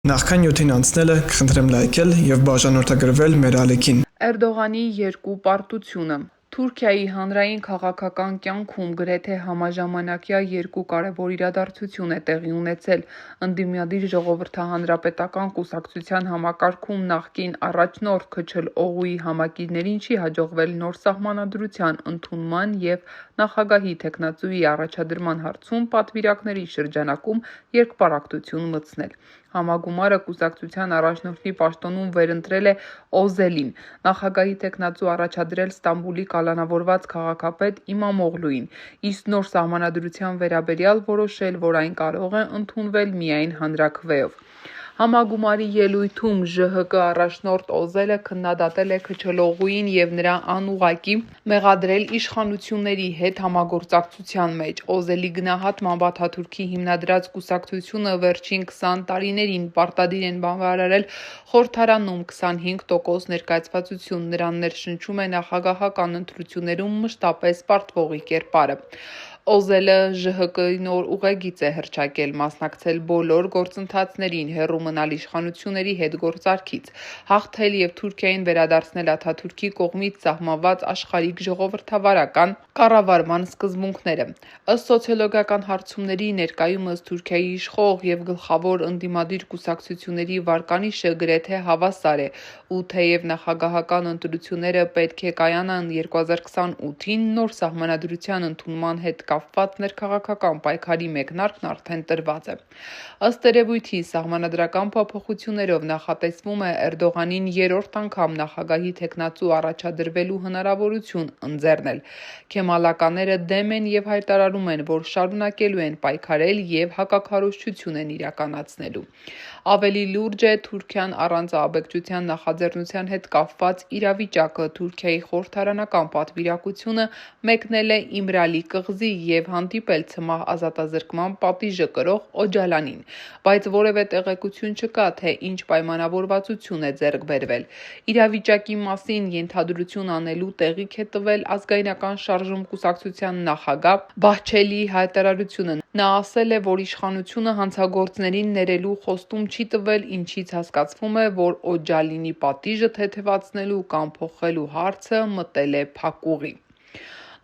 Նախքան 7-ին անցնելը կխնդրեմ լայքել եւ բաժանորդագրվել մեր ալիքին։ Էրդողանի երկու պարտությունը։ Թուրքիայի հանրային քաղաքական կյանքում գրեթե համաժամանակյա երկու կարևոր իրադարձություն է տեղի ունեցել։ Ընդդիմադիր ժողովրդահանրապետական կուսակցության համակարգում նախկին առաջնորդ Քչլօղուի համակիրներին չի հաջողվել նոր սահմանադրության ընդունման եւ նախագահի թեկնածուի առաջադրման հարցում պատվիրակների շրջանակում երկպառակտություն մտցնել։ Համագումարը կուսակցության առաջնորդի պաշտոնում վերընտրել է Օզելին, նախագահի թեկնածու առաջադրել Ստամբուլի կալանավորված քաղաքապետ Իմամօղլուին, իսկ նոր սահմանադրության վերաբերյալ որոշել, որ այն կարող է ընդունվել միայն հանրաքվեով։ Համագումարի ելույթում ԺՀԿ առաջնորդ Օզելը քննադատել է Քչլօղուին եւ նրա անուղղակի մեղադրել իշխանությունների հետ համագործակցության մեջ։ Օզելի գնահատմամբ Աթաթուրքի հիմնադրած կուսակցությունը վերջին 20 տարիներին պարտադիր են բավարարել խորհրդարանում 25% ներկայացվածություն, նրան ներշնչում է նախագահական ընտրություններում մշտապես պարտվողի կերպարը։ Օզելը ԺՀԿ-ի նոր ուղեգիծ է հռչակել մասնակցել բոլոր գործընթացներին, հեռու մնալ իշխանությունների հետ գործարքից, հաղթել եւ Թուրքիային վերադարձնել Աթաթուրքի կողմից սահմանված աշխարհիկ ժողովրդավարական կառավարման սկզբունքները։ Ըստ սոցիոլոգիական հարցումների, ներկայումս Թուրքիայի իշխող եւ գլխավոր ընդդիմադիր կուսակցությունների վարկանիշը գրեթե հավասար է, ու թեև նախագահական ընտրությունները պետք է կայանան 2028-ին, նոր սահմանադրության ընդունման հետ կապված ներքաղաքական պայքարի մեկնարկն արդեն տրված է։ Ըստ երևույթի, սահմանադրական փոփոխություններով նախատեսվում է Էրդողանին երրորդ անգամ նախագահի թեկնածու առաջադրվելու հնարավորություն ընձեռնել։ Քեմալականները դեմ են եւ հայտարարում են, որ շարունակելու են պայքարել եւ հակաքարոզչություն են իրականացնելու։ Ավելի լուրջ է Թուրքիան առանց ահաբեկչության նախաձեռնության հետ կապված իրավիճակը։ Թուրքիայի խորհրդարանական պատվիրակությունը մեկնել է Իմրալի կղզի եւ հանդիպել ցմահ ազատազրկման պատիժը կրող Օջալանին, բայց որևէ տեղեկություն չկա, թե ինչ պայմանավորվածություն է ձեռք բերվել։ Իրավիճակի մասին ենթադրություն անելու տեղիք է տվել Ազգայնական շարժում կուսակցության նախագահ Բահչելիի հայտարարությունը։ Նա ասել է, որ իշխանությունը հանցագործներին ներելու խոստում չի տվել, ինչից հասկացվում է, որ Օջալինի պատիժը թեթևացնելու կամ փոխելու հարցը մտել է փակուղի։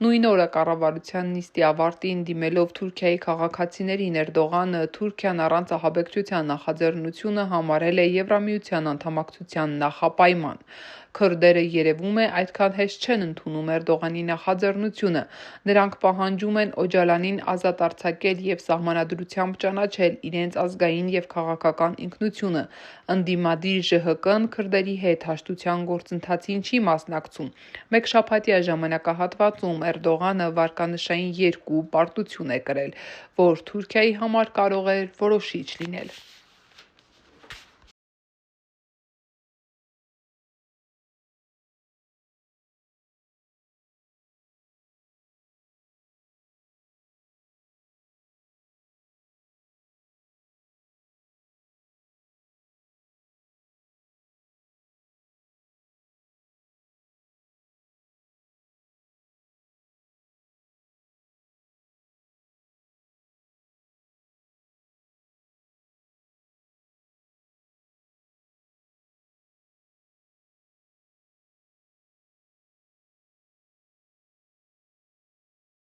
Նույն օրը կառավարության նիստի ավարտին դիմելով Թուրքիայի քաղաքացիներին Էրդողանը Թուրքիան առանց ահաբեկչության նախաձեռնությունը համարել է Եվրամիության անդամակցության նախապայման։ Քրդերը երևում է այդքան հեշտ չեն ընդունում Էրդողանի նախաձեռնությունը։ Նրանք պահանջում են Օջալանին ազատ արձակել եւ սահմանադրությամբ ճանաչել իրենց ազգային եւ քաղաքական ինքնությունը։ Ընդդիմադիր ԺՀԿ-ն քրդերի հետ հաշտության գործընթացին չի մասնակցում։ Մեկ շաբաթյա ժամանակահատվածում Էրդողանը վարկանշային երկու պարտություն է կրել, որ Թուրքիայի համար կարող էր որոշիչ լինել։